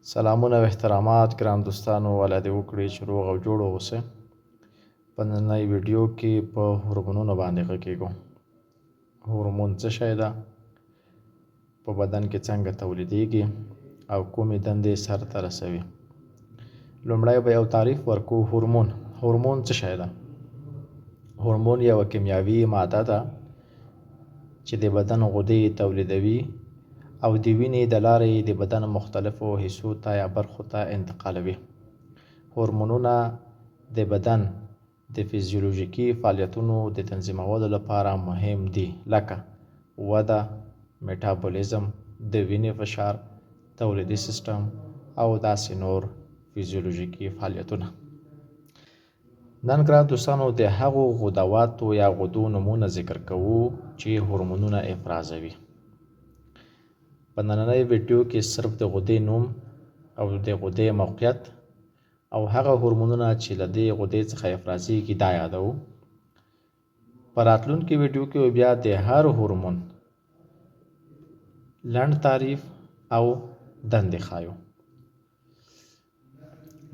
سلامونه او احترامات ګران دوستانو، الله دې وکړي چې روغ او جوړ اوسئ. په نننۍ ویډیو کې په هورمونونو باندې غږیږو. هورمون څه شی ده، په بدن کې څنګه تولیدیږي او کومې دندې سرته رسوي. لومړی به یو تعریف ورکو. هورمون څه شی ده؟ هورمون یوه کیمیاوي ماده ده چې د بدن غدې تولیدوي او د وینې د لارې د بدن مختلفو حصو ته یا برخو ته انتقالوي. هورمونونه د بدن د فزیولوژیکي فعالیتونو د تنظیمولو لپاره مهم دي، لکه وده، میټابولیزم، د وینې فشار، تولیدي سیستم او داسې نور فزیولوژیکي فعالیتونه. نن ګران دوستانو د هغو غدواتو یا غدو نومونه ذکر کوو چې هورمونونه افرازوي. په نننۍ ویډیو کې صرف د غدې نوم او د غدې موقعیت او هغه هورمونونه چې له دې غدې څخه افرازیږي دا یادوو. په راتلونکي ویډیو کې بیا د هر هورمون لنډ تعریف او دندې ښایو.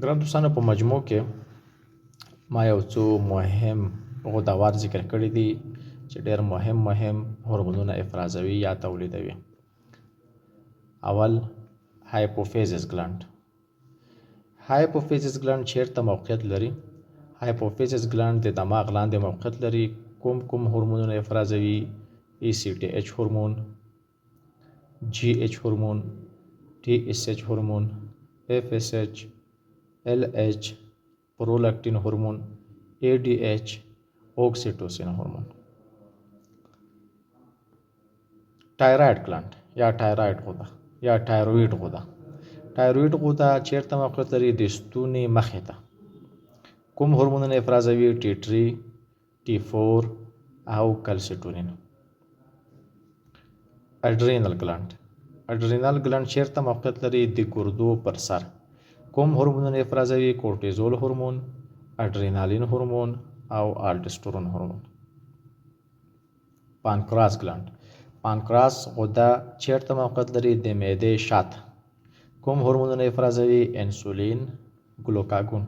ګران دوستانو، په مجموع کې ما یو څو مهم غدوات ذکر کړي دي چې ډېر مهم هورمونونه افرازوي یا تولیدوي. اول، هایپوفیزس ګلانډ. هایپوفیزس ګلانډ چیرته موقعیت لري؟ هایپوفیزس ګلانډ د دماغ لاندې موقعیت لري. کوم هورمونونه افرازوي؟ ECTH هورمون، GH هورمون، TSH هورمون، FSH، LH، پرولاکټین هورمون، ADH، اوکسیټوسین هورمون. تایراید ګلانډ یا تایراید غده یا تایرویډ غده. تایرویډ غده چیرته موقعیت لري؟ د ستوني مخې ته. کوم هورمونونه افرازوي؟ T3، T4 او کلسیټونین. اډرینل ګلانډ. اډرینل ګلانډ چیرته موقعیت لري؟ د ګردو پر سر. کوم هورمونونه افرازوي؟ کورټیزول هورمون، اډرینالین هورمون او الډوسترون هورمون. پانکراس ګلانډ. پانکراس غده چیرته موقعیت لري؟ د معدې شاته. کوم هورمونونه افرازوي؟ انسولین، ګلوکاګون.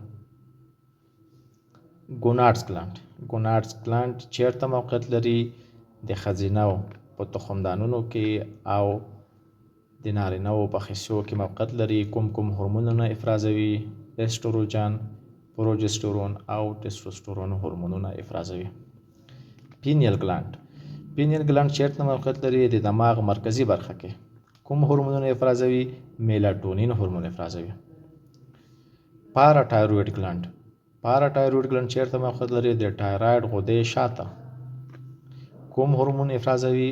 ګوناډز ګلانډ. ګوناډز ګلانډ چیرته موقعیت لري؟ د ښځینه‌و په تخمدانونو کې او د نارینه‌و په خصیو کې موقعیت لري. کوم هورمونونه افرازوي؟ استروجن، پروجسترون او ټستوسترون هورمونونه افرازوي. پینیل ګلانډ. پینیل ګلانډ چیرته موقعیت لري؟ د دماغ مرکزي برخه کې. کوم هورمونونه افرازوي؟ میلاټونین هورمون افرازوي. پاراتایرویډ ګلانډ. پاراتایرویډ ګلانډ چیرته موقعیت لري؟ د تایراید غدې شاته. کوم هورمون افرازوي؟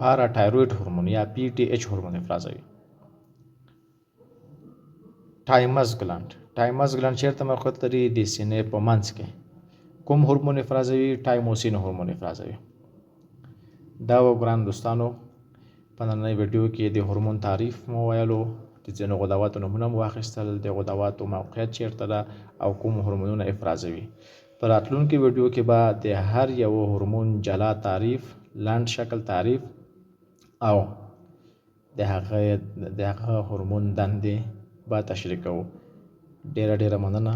پاراتایرویډ هورمون یا PTH هورمون افرازوي. تایمس ګلانډ. تایمس ګلانډ چیرته موقعیت لري؟ د سینې په منځ کې. کوم هورمون افرازوي؟ تایموسین هورمون افرازوي. دا و ګران دوستانو، په نننۍ ویډیو کې د هورمون تعریف مو ویلو، د ځینو غدواتو نومونه مو واخیستل، د غدواتو موقعیت چیرته ده او کوم هورمونونه افرازوي. په راتلونکي ویډیو کې به د هر یو هورمون جلا تعریف، لنډ شکل تعریف او د هغه هورمون دندې به تشریح کوو. ډیره مننه.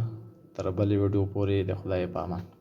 تر بلې ویډیو پورې د خدای په امان.